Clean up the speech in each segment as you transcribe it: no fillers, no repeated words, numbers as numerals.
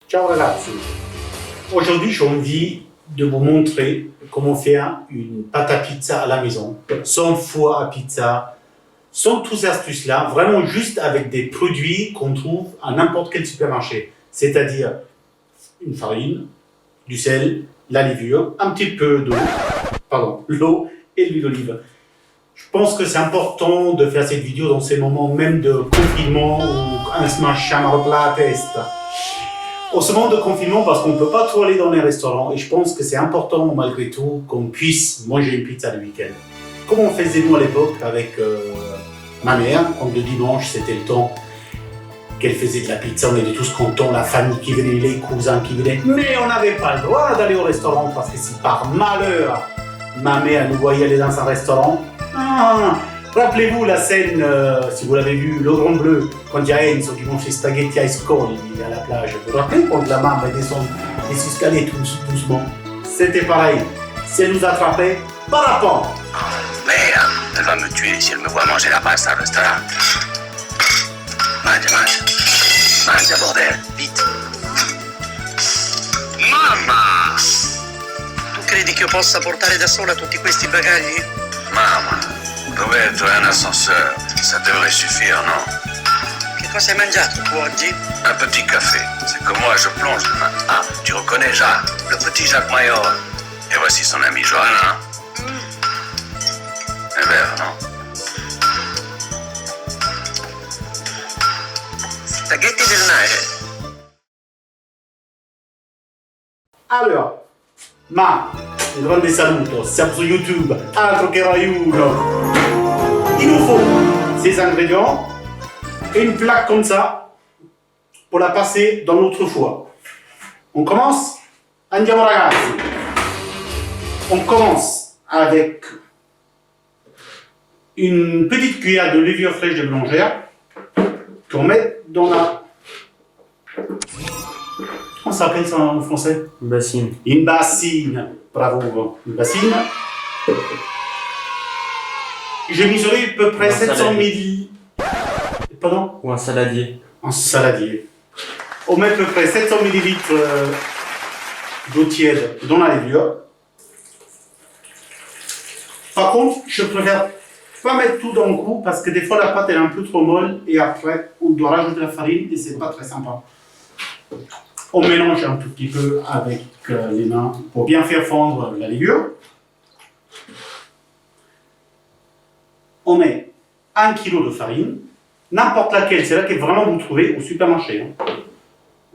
Ciao ragazzi, aujourd'hui j'ai envie de vous montrer comment faire une pâte à pizza à la maison, sans four à pizza, sans toutes ces astuces-là, vraiment juste avec des produits qu'on trouve à n'importe quel supermarché, c'est-à-dire une farine, du sel, la levure, un petit peu d'eau, l'eau et l'huile d'olive. Je pense que c'est important de faire cette vidéo dans ces moments même de confinement où un smash la testa. En ce moment de confinement, parce qu'on ne peut pas trop aller dans les restaurants, et je pense que c'est important malgré tout qu'on puisse manger une pizza le week-end. Comme on faisait nous à l'époque avec ma mère, quand le dimanche c'était le temps qu'elle faisait de la pizza, on était tous contents, la famille qui venait, les cousins qui venaient, mais on n'avait pas le droit d'aller au restaurant parce que si par malheur ma mère nous voyait aller dans un restaurant, rappelez-vous la scène, si vous l'avez vu, Le Grand Bleu, quand il y a Enzo qui mange ses spaghetti à scoli à la plage. Vous vous rappelez quand la maman descend les escaliers tout doucement? C'était pareil. Si elle nous attrapait, par rapport. Mais elle va me tuer si elle me voit manger la pasta au restaurant. Mange, bordel, vite. Mamma! Tu credi che io possa portare da sola tutti questi bagagli? Mamma, Roberto è un ascenseur, ça devrait suffire, non? Che cosa hai mangiato tu oggi? Un petit café, c'est comme moi je plonge demain. Ah, tu reconnais Jacques, le petit Jacques Maillot. Et voici son ami Johanna. Un verre, non? Spaghetti del mare. Alors, un grande saluto, siamo su YouTube, altro che Rai 1. Il nous faut ces ingrédients et une plaque comme ça pour la passer dans notre four. On commence? Andiamo ragazzi. On commence avec une petite cuillère de levure fraîche de boulangère qu'on met dans la... Comment ça s'appelle ça en français? Une bassine. Une bassine, bravo, une bassine. J'ai mesuré à peu près 700 ml. Pardon? Ou un saladier. Un saladier. On met à peu près 700 ml d'eau tiède dans la levure. Par contre, je préfère pas mettre tout d'un coup parce que des fois la pâte elle est un peu trop molle et après on doit rajouter la farine et c'est pas très sympa. On mélange un tout petit peu avec les mains pour bien faire fondre la levure. On met 1 kg de farine, n'importe laquelle, c'est laquelle vraiment vous trouvez au supermarché. Hein.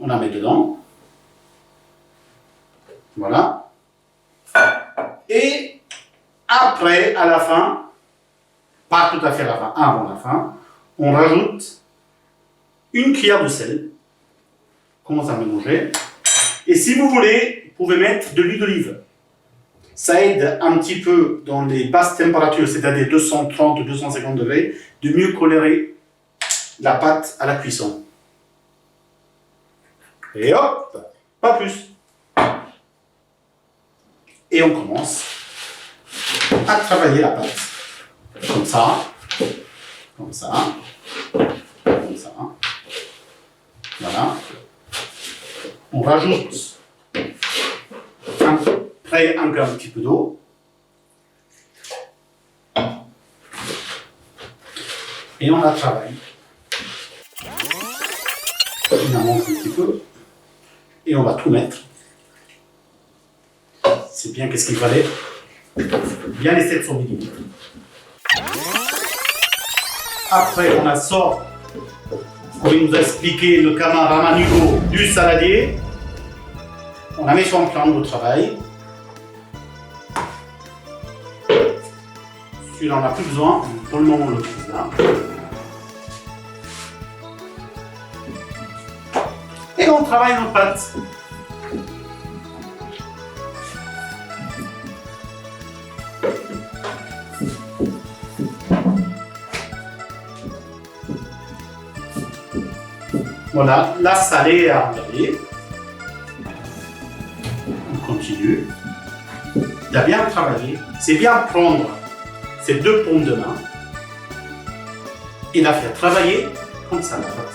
On la met dedans. Voilà. Et après, à la fin, pas tout à fait à la fin, avant la fin, on rajoute une cuillère de sel. On commence à mélanger. Et si vous voulez, vous pouvez mettre de l'huile d'olive. Ça aide un petit peu dans les basses températures, c'est-à-dire 230-250 degrés, de mieux coller la pâte à la cuisson. Et hop, pas plus. Et on commence à travailler la pâte. Comme ça, comme ça, comme ça. Voilà. On rajoute encore un petit peu d'eau. Et on la travaille. Il en manque un petit peu. Et on va tout mettre. C'est bien qu'est-ce qu'il fallait. Bien les 700 ml. Après, on a sort, comme il nous a expliqué le camarade Hugo, du saladier. On la met sur un plan de travail. Celui-là, on n'a plus besoin. Pour le moment, on le pose là. Et on travaille nos pâtes. Voilà, la salée à regarder. On continue. Il a bien travaillé. C'est bien prendre ces deux paumes de main et la faire travailler comme ça la pâte.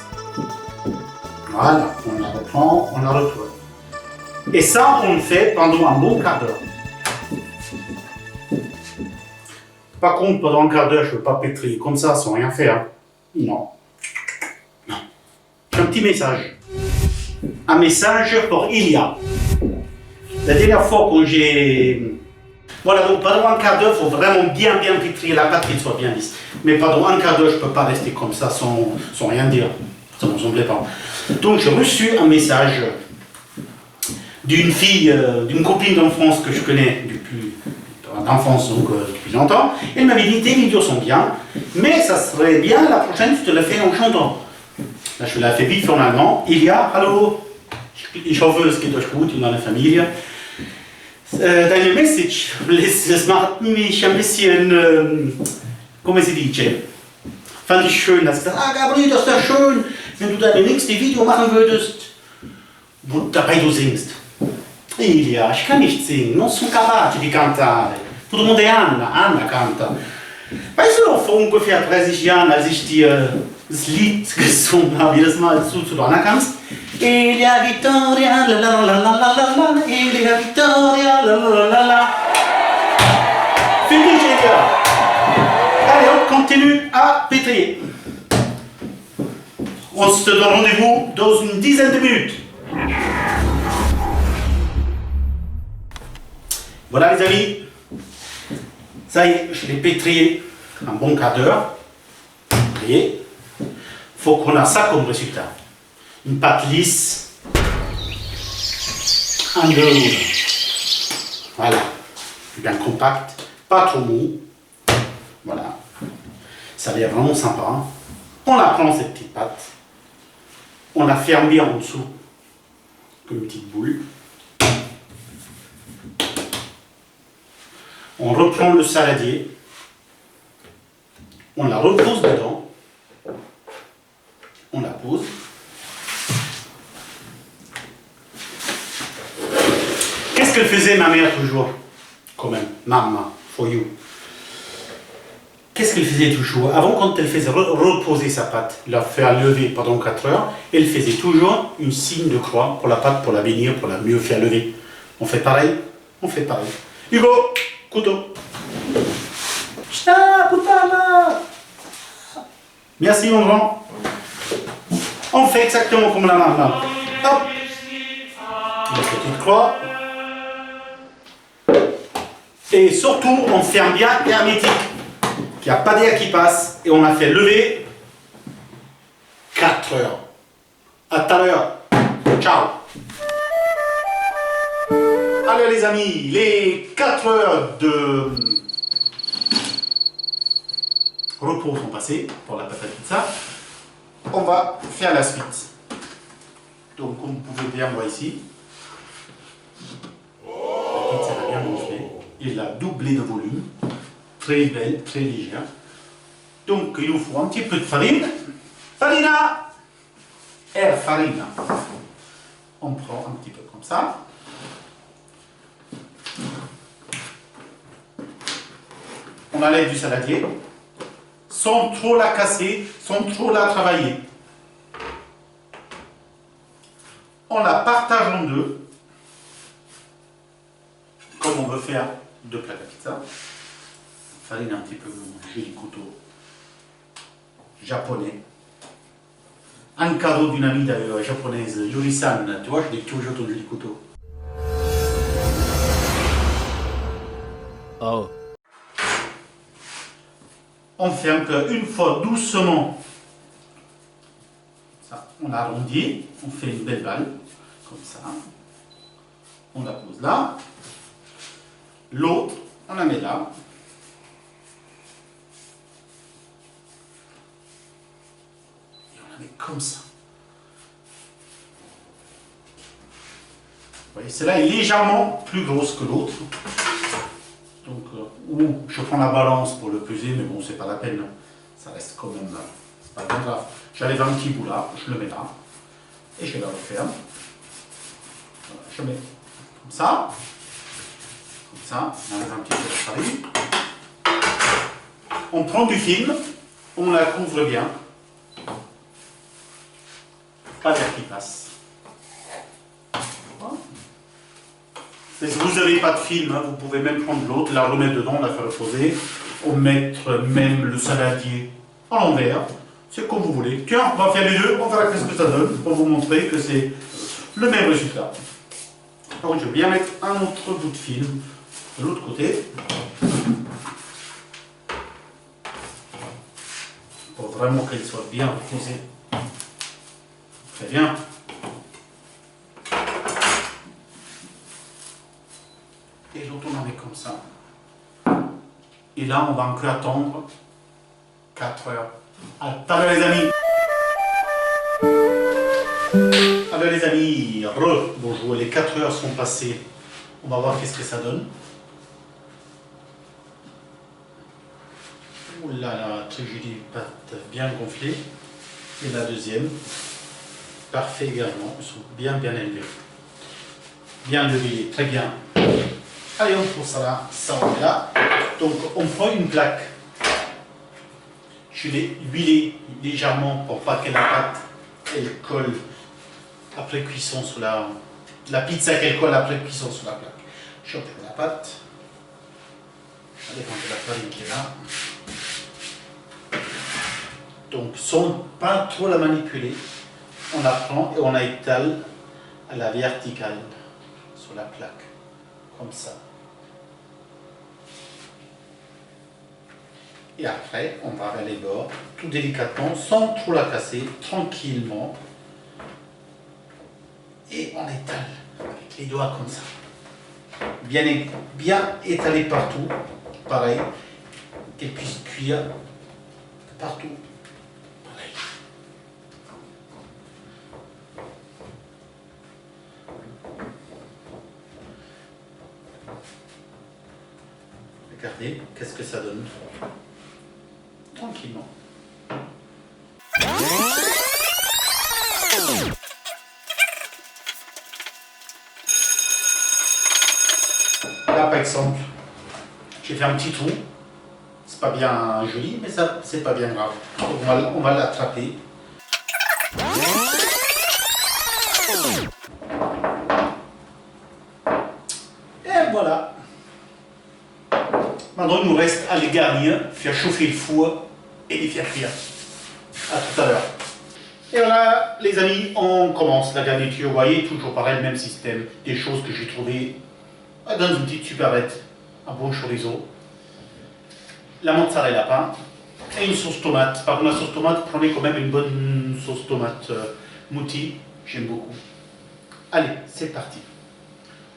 Voilà, on la reprend, on la retourne. Et ça, on le fait pendant un bon quart d'heure. Par contre, pendant un quart d'heure, je ne veux pas pétrir comme ça sans rien faire. Non. Non. J'ai un petit message. Un message pour Ilia. La dernière fois quand j'ai... Voilà, donc pendant un quart d'heure, il faut vraiment bien pétrir la pâte qu'elle soit bien lisse. Mais pendant un quart d'heure, je ne peux pas rester comme ça sans rien dire. Ça ne me semblait pas. Donc j'ai reçu un message d'une fille, d'une copine d'enfance que je connais depuis d'enfance, donc depuis longtemps. Elle m'avait dit, tes vidéos sont bien, mais ça serait bien, la prochaine, tu te la fais en chantant. Là, je la fais vite en allemand. Ilia, hallo, ich hoffe, es geht euch gut in meiner Familie. Deine Message, das macht mich ein bisschen, come si dice, fand ich schön, dass du gesagt, Gabriel, das wäre schön, wenn du deine nächste Video machen würdest, wo dabei du singst. Ilia, ich kann nicht singen, non sono capace di cantare. Tutto il mondo è Anna, Anna canta. Weißt du noch, vor ungefähr 30 Jahren, als ich dir das Lied gesungen habe, jedes Mal du Anna kannst? Ilia Vittoria, la la la la la la la, Ilia Vittoria, la la la la. Fini, Ilia. Allez, on continue à pétrir. On se donne rendez-vous dans une dizaine de minutes. Voilà les amis, ça y est, je l'ai pétrié un bon quart d'heure. Vous voyez, il faut qu'on a ça comme résultat. Une pâte lisse, underwood. Voilà, bien compact, pas trop mou. Voilà, ça a l'air vraiment sympa. On la prend cette petite pâte, on la ferme bien en dessous, comme une petite boule. On reprend le saladier, on la repose dedans, on la pose. Qu'est-ce qu'elle faisait ma mère toujours? Quand même, maman, for you. Qu'est-ce qu'elle faisait toujours? Avant, quand elle faisait reposer sa pâte, la faire lever pendant 4 heures, elle faisait toujours une signe de croix pour la pâte, pour la bénir, pour la mieux faire lever. On fait pareil? On fait pareil. Hugo, couteau. Merci mon grand. On fait exactement comme la maman. Hop. Une petite croix. Et surtout, on ferme bien hermétique. Qu'il n'y a pas d'air qui passe. Et on a fait lever 4 heures. À tout à l'heure. Ciao. Allez les amis, les 4 heures de repos sont passées pour la pâte à pizza. On va faire la suite. Donc comme vous pouvez bien voir ici, la pizza a bien gonflé. Il a doublé de volume. Très belle, très légère. Donc il nous faut un petit peu de farine. Farina! Farina. On prend un petit peu comme ça. On enlève du saladier, sans trop la casser, sans trop la travailler. On la partage en deux, comme on veut faire 2 plats de pizza. Farine un petit peu mon joli couteau japonais. Un cadeau d'une amie d'ailleurs japonaise, Yuri-san, tu vois, je dis toujours ton joli couteau. Oh. On fait encore une fois doucement. Ça, on arrondit, on fait une belle balle, comme ça. On la pose là. L'autre, on la met là. Et on la met comme ça. Vous voyez, celle-là est légèrement plus grosse que l'autre. Donc, ou je prends la balance pour le peser, mais bon, c'est pas la peine. Ça reste quand même, c'est pas bien grave. J'enlève un petit bout là, je le mets là. Et je la referme. Voilà, je mets comme ça. Comme ça, on enlève un petit peu de farine. On prend du film, on la couvre bien. pas d'air qui passe. Voilà. Et si vous n'avez pas de film, hein, vous pouvez même prendre l'autre, la remettre dedans, la faire reposer, ou mettre même le saladier à l'envers. C'est comme vous voulez. Tiens, on va faire les deux, on verra ce que ça donne pour vous montrer que c'est le même résultat. Donc je vais bien mettre un autre bout de film de l'autre côté. Pour vraiment qu'elle soit bien reposée. Très bien. Et l'autre on en met comme ça. Et là on va encore attendre 4 heures. À tout à l'heure les amis. Alors les amis, bonjour, les 4 heures sont passées. On va voir qu'est-ce que ça donne. Ouh là là, tragédie pâte bien gonflée. Et la deuxième, parfait également. Ils sont bien élevés. Bien levés, très bien. Allez, on pose ça là, ça on est là. Donc on prend une plaque. Je l'ai huilée légèrement pour pas que la pâte elle colle après cuisson sur la pizza qu'elle colle après cuisson sur la plaque. Je prends la pâte. Allez, on la farine qui est là. Donc sans pas trop la manipuler, on la prend et on la étale à la verticale sur la plaque, comme ça. Et après, on va vers les bords, tout délicatement, sans trop la casser, tranquillement. Et on étale avec les doigts comme ça. Bien étalé partout, pareil, qu'elle puisse cuire partout. Pareil. Regardez, qu'est-ce que ça donne. Tranquillement. Là, par exemple, j'ai fait un petit trou. C'est pas bien joli, mais ça, c'est pas bien grave. On va l'attraper. Et voilà. Maintenant, il nous reste à les garnir, faire chauffer le four et les faire cuire. À tout à l'heure. Et voilà, les amis, on commence la garniture. Vous voyez, toujours pareil, le même système. Des choses que j'ai trouvées dans une petite supérette, un bon chorizo, la mozzarella pain et une sauce tomate. Par contre, la sauce tomate, prenez quand même une bonne sauce tomate mouti. J'aime beaucoup. Allez, c'est parti.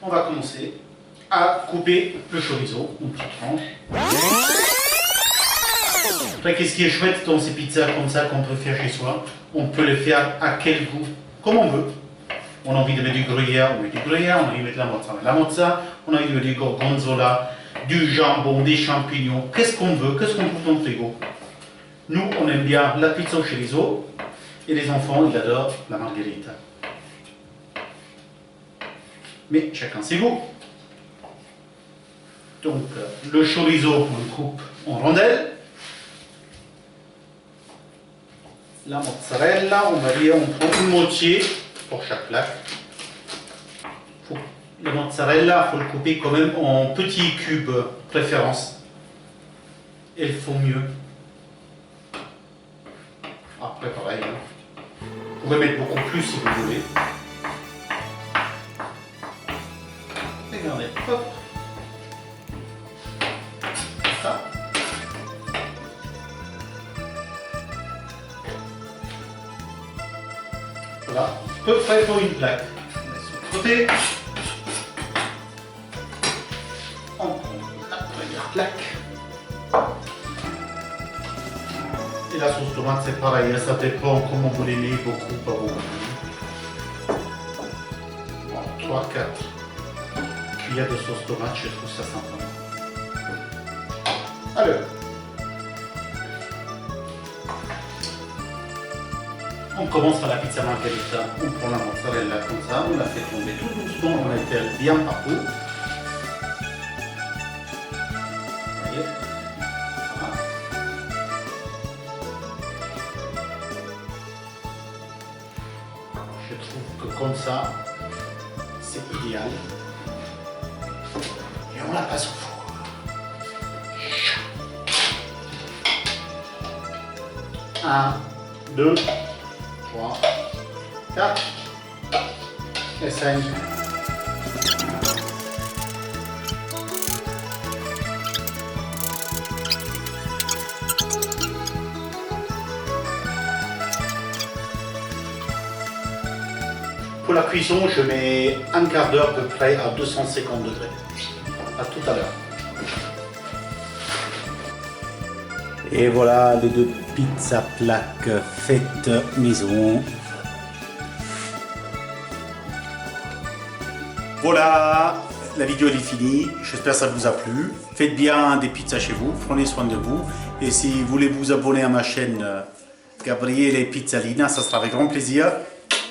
On va commencer à couper le chorizo en petites tranches. Après, qu'est-ce qui est chouette dans ces pizzas comme ça qu'on peut faire chez soi? On peut les faire à quel goût? Comme on veut. On a envie de mettre du gruyère, on met du gruyère, on a envie de mettre la mozza, on a envie de mettre du gorgonzola, du jambon, des champignons, qu'est-ce qu'on veut, qu'est-ce qu'on trouve dans le frigo. Nous, on aime bien la pizza au chorizo, et les enfants, ils adorent la margherita. Mais chacun ses goûts. Donc, le chorizo, on le coupe en rondelles. La mozzarella, on va dire, on prend une moitié pour chaque plaque. Le mozzarella, il faut le couper quand même en petits cubes, préférence. Et il faut mieux. Après, pareil. Vous pouvez mettre beaucoup plus si vous voulez. Regardez, hop. Ça. Voilà, à peu près pour une plaque. On va côté. On prend la première plaque. Et la sauce tomate, c'est pareil, ça dépend comment vous l'aimez, beaucoup, pas beaucoup. Bon, 3-4 cuillères de sauce tomate, je trouve ça sympa. Alors, on commence par la pizza margherita, on prend la mozzarella comme ça, on la fait tomber tout doucement, on la étale bien partout. Vous voyez, voilà. idéal. Et on la passe au four. 1, 2, 3, 4 et 5. Pour la cuisson, je mets un quart d'heure à peu près à 250 degrés. À tout à l'heure. Et voilà les 2 pizzas plaques faites maison. Voilà, la vidéo elle est finie. J'espère que ça vous a plu. Faites bien des pizzas chez vous, prenez soin de vous. Et si vous voulez vous abonner à ma chaîne Gabriele Pizzalina, ça sera avec grand plaisir.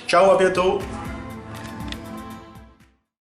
Ciao, à bientôt.